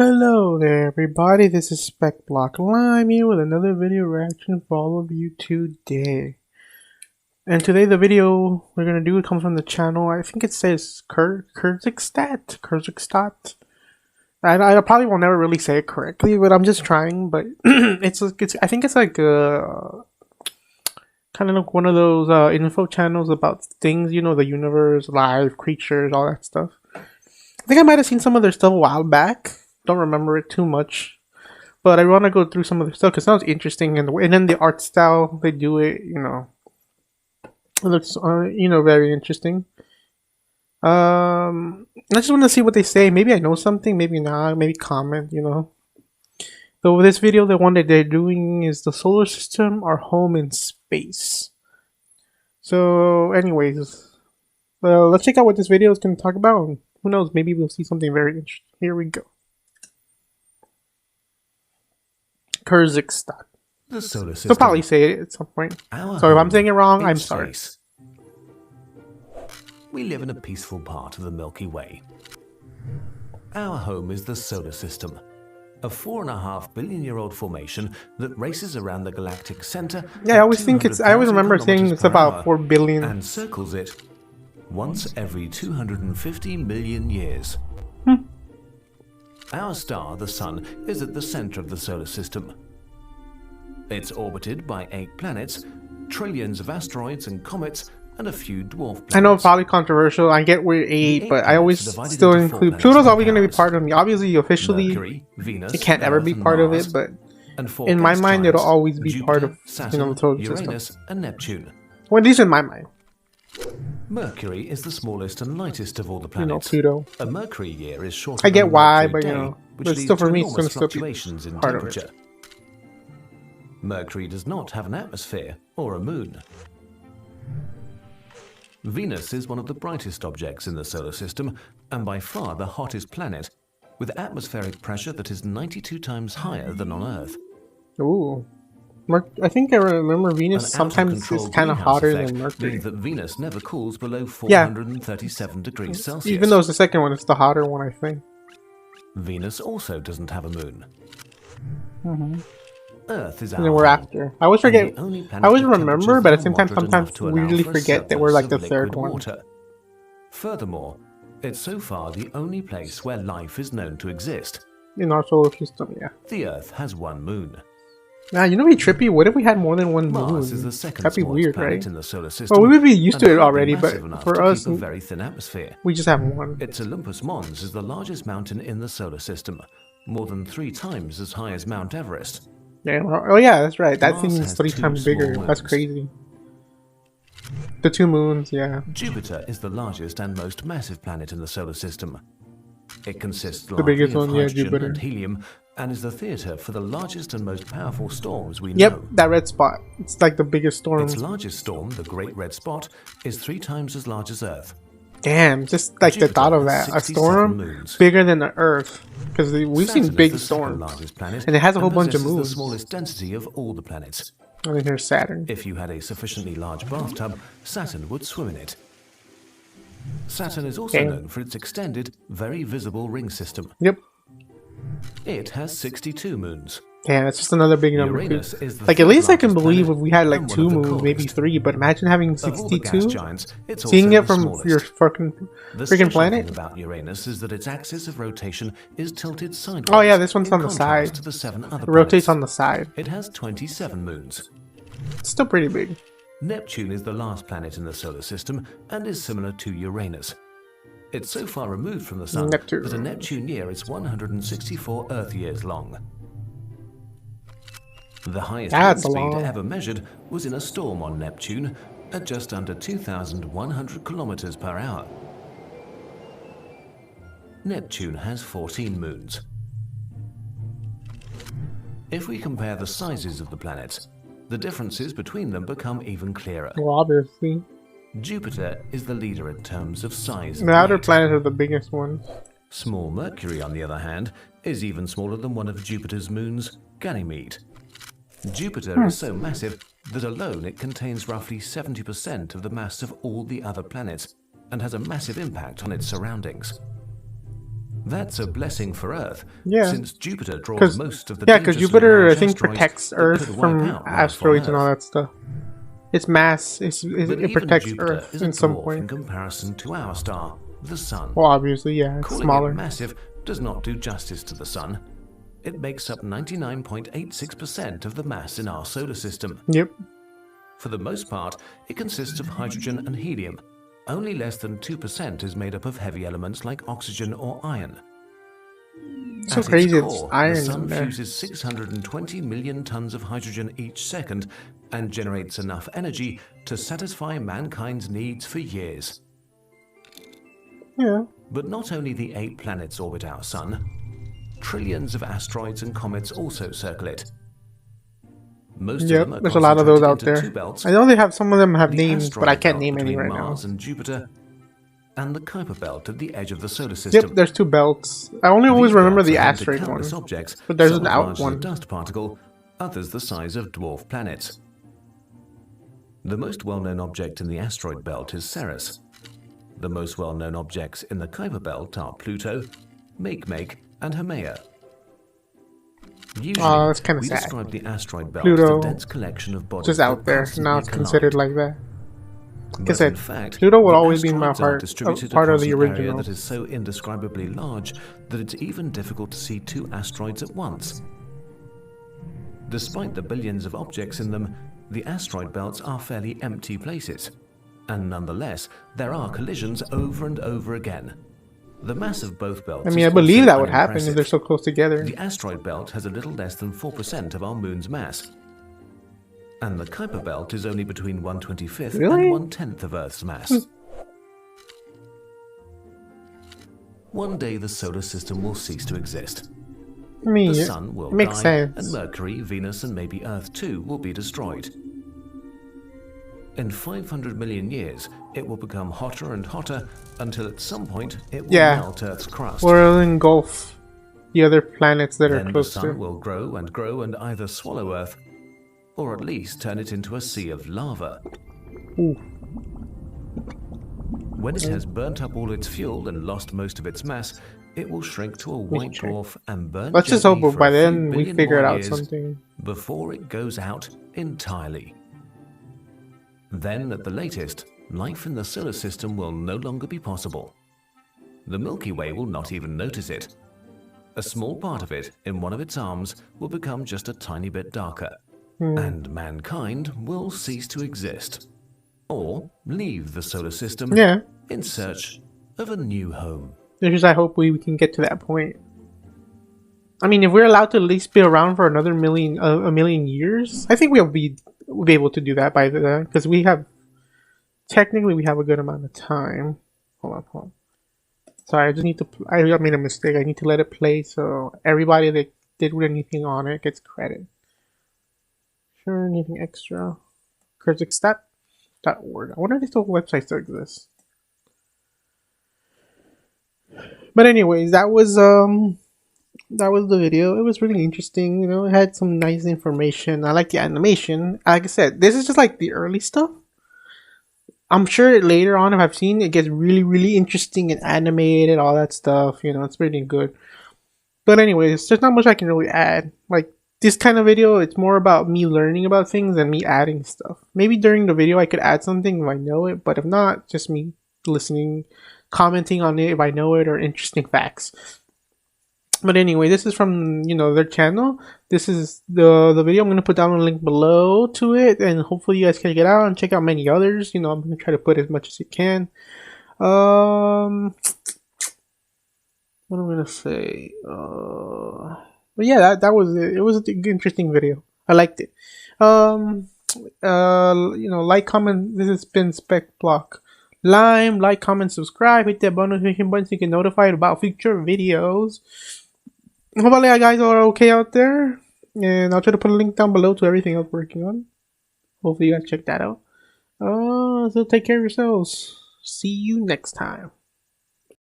Hello there everybody, this is Speckblocklime here with another video reaction for all of you today. And today the video we're going to do comes from the channel, I think it says Kurzikstat. I probably will never really say it correctly, but I'm just trying, but I think it's like kind of like one of those info channels about things, you know, the universe, life, creatures, all that stuff. I think I might have seen some of their stuff a while back. Don't remember it too much, but I want to go through some of the stuff because it sounds interesting, and then the art style they do it, you know, it looks very interesting. I just want to see what they say. Maybe I know something, maybe not. Maybe comment, you know. So with this video, the one that they're doing is the solar system, our home in space. So, anyways, let's check out what this video is going to talk about. And who knows? Maybe we'll see something very interesting. Here we go. Kurzikstat. The solar system. They'll probably say it at some point. So if I'm saying it wrong, I'm sorry. We live in a peaceful part of the Milky Way. Our home is the solar system, a 4.5 billion-year-old formation that races around the galactic center. Yeah, I always remember saying it's about 4 billion. And circles it once every 250 million years. Our star, the Sun, is at the center of the solar system. It's orbited by 8 planets, trillions of asteroids and comets, and a few dwarf planets. I know it's probably controversial. I get we're 8, but I always still include Pluto's always going to be part of me. Obviously, officially, Mercury, Venus, it can't ever be part of it, but in my mind, it'll always be Jupiter, part of Saturn, the solar Uranus, system. and Neptune. Well, at least in my mind. Mercury is the smallest and lightest of all the planets. You know, Pluto. A Mercury year is shorter. I get than why, Mercury but you day, know, which but leads still for to me, it's going to enormous still be fluctuations in part of temperature. it. Mercury does not have an atmosphere or a moon. Venus is one of the brightest objects in the solar system and by far the hottest planet, with atmospheric pressure that is 92 times higher than on Earth. Ooh. I think I remember Venus sometimes is kind of hotter than Mercury. Means that Venus never cools below 437 degrees Celsius. Even though it's the second one, it's the hotter one, I think. Venus also doesn't have a moon. Earth is our And then we're after. I always forget. I always remember, but at the same time, sometimes to we really forget that we're like the third one. Water. Furthermore, it's so far the only place where life is known to exist. In our solar system, yeah. The Earth has one moon. Now, you know what'd be trippy? What if we had more than one moon? Mars is the second That'd be weird, planet right? in the solar system. Well, we would be used to it already, but for us, a very thin atmosphere. we just have one. Its Olympus Mons is the largest mountain in the solar system, more than 3 times as high as Mount Everest. Yeah. Oh, yeah, that's right. That thing is Mars 3 has times 2 bigger. small That's moons. crazy. The 2 moons, yeah. Jupiter is the largest and most massive planet in the solar system. It consists The biggest largely of one, yeah, hydrogen Jupiter. and helium, and is the theater for the largest and most powerful storms we Yep, know. that red spot. It's like the biggest storm. Its largest storm, the Great Red Spot, is 3 times as large as Earth. Damn, just like Jupiter the thought of has that. A 67 storm moons. bigger than the Earth. Because we've Saturn seen big is the second storms. largest planet, And it has a whole bunch of possesses moons. the smallest density of all the planets. And then here's Saturn. If you had a sufficiently large bathtub, Saturn would swim in it. Saturn is also known for its extended, very visible ring system. Yep. It has 62 moons. Yeah, it's just another big number. Uranus is the Like, at least I can third believe if largest we had like planet 2 and one of the moons, maybe coldest. 3, but imagine having Of all the gas 62. giants, it's Seeing also it from the smallest. your fucking The freaking special planet. thing about Uranus is that its axis of rotation is tilted sideways. Oh yeah, this one's in on the contrast side. to the 7 other It rotates planets. on the side. It has 27 moons. It's still pretty big. Neptune is the last planet in the solar system and is similar to Uranus. It's so far removed from the Sun Neptune. that a Neptune year is 164 Earth years long. The highest wind That's speed long. ever measured was in a storm on Neptune at just under 2,100 kilometers per hour. Neptune has 14 moons. If we compare the sizes of the planets, the differences between them become even clearer. Well, obviously. Jupiter is the leader in terms of size. The outer planets are the biggest ones. Small Mercury, on the other hand, is even smaller than one of Jupiter's moons, Ganymede. Jupiter is so massive that alone it contains roughly 70% of the mass of all the other planets and has a massive impact on its surroundings. That's a blessing for Earth, Yeah, since Jupiter draws because most of the because dangerously Jupiter I large think asteroids protects that Earth could wipe from out life on asteroids and all Earth. that stuff. Its mass But it even protects Jupiter Earth is a in some dwarf point. in comparison to our star, the Sun. Well, obviously, yeah, it's Calling it smaller. massive does not do justice to the Sun. It makes up 99.86% of the mass in our solar system. Yep. For the most part, it consists of hydrogen and helium. Only less than 2% is made up of heavy elements like oxygen or iron. It's so At its crazy. It's core, the iron in Sun there. fuses 620 million tons of hydrogen each second and generates enough energy to satisfy mankind's needs for years. Yeah. But not only the 8 planets orbit our Sun, trillions of asteroids and comets also circle it. Most of them Yep. are There's a lot of those concentrated out into 2 there. belts: I know they have some of them have the names, but I asteroid can't belt name any between right now. Mars and Jupiter, and the Kuiper belt at the edge of the solar Yep. system. There's 2 belts. I only always These remember belts the are home to asteroid one, countless objects, but there's some an as out large as a one. dust particle, others the size of dwarf planets. The most well-known object in the asteroid belt is Ceres. The most well-known objects in the Kuiper belt are Pluto, Makemake, and Haumea. Usually, Oh, that's kind of we sad. describe the asteroid belt Pluto as a dense collection of bodies just that out there. Now constantly it's considered collide. like that. Like I But said, in fact, Pluto will the always be in my asteroids are heart, distributed part of across the an area original. that is so indescribably large that it's even difficult to see 2 asteroids at once. Despite the billions of objects in them, the asteroid belts are fairly empty places. And nonetheless, there are collisions over and over again. The mass of both belts I mean, I is believe also that would happen if unimpressive. they're so close together. The asteroid belt has a little less than 4% of our moon's mass. And the Kuiper belt is only between 1/25th Really? and 1/10th of Earth's mass. One day the solar system will cease to exist. I mean, The it Sun will makes die, sense. and Mercury, Venus, and maybe Earth too will be destroyed. In 500 million years, it will become hotter and hotter until at some point it will Yeah. melt Earth's crust. Or it'll engulf the other planets that are Then the close Sun to. will grow and either swallow Earth, or at least turn it into a sea of lava. Ooh. When it has burnt up all its fuel and lost most of its mass, it will shrink to a white check. dwarf and burn Let's just gently hope for by a few then we billion figure more out years something. before it goes out entirely. Then, at the latest, life in the solar system will no longer be possible. The Milky Way will not even notice it. A small part of it, in one of its arms, will become just a tiny bit darker, and mankind will cease to exist. Or leave the solar system Yeah. in search of a new home. There's just I hope we can get to that point. I mean, if we're allowed to at least be around for another a million years, I think we'll be able to do that by then, because we have technically we have a good amount of time. Hold on. Sorry, I just need to. I made a mistake. I need to let it play so everybody that did anything on it gets credit. Sure, anything extra? Kyrgyzstan.org. I wonder if this whole website still exists. But anyways, that was the video. It was really interesting. You know, it had some nice information. I like the animation. Like I said, this is just like the early stuff. I'm sure later on, if I've seen it, gets really, really interesting and animated, all that stuff. You know, it's pretty good. But anyways, there's not much I can really add. Like this kind of video, it's more about me learning about things and me adding stuff. Maybe during the video I could add something if I know it, but if not, just me listening, commenting on it if I know it, or interesting facts. But anyway, this is from, you know, their channel. This is the video. I'm going to put down a link below to it, and hopefully you guys can get out and check out many others. You know, I'm going to try to put as much as you can. What am I going to say? But yeah, that was it. It was an interesting video. I liked it. You know, like, comment. This has been Speckblocklime. Like, comment, subscribe. Hit that notification button so you get notified about future videos. Hopefully you guys are okay out there. And I'll try to put a link down below to everything else we're working on. Hopefully you guys check that out. So take care of yourselves. See you next time.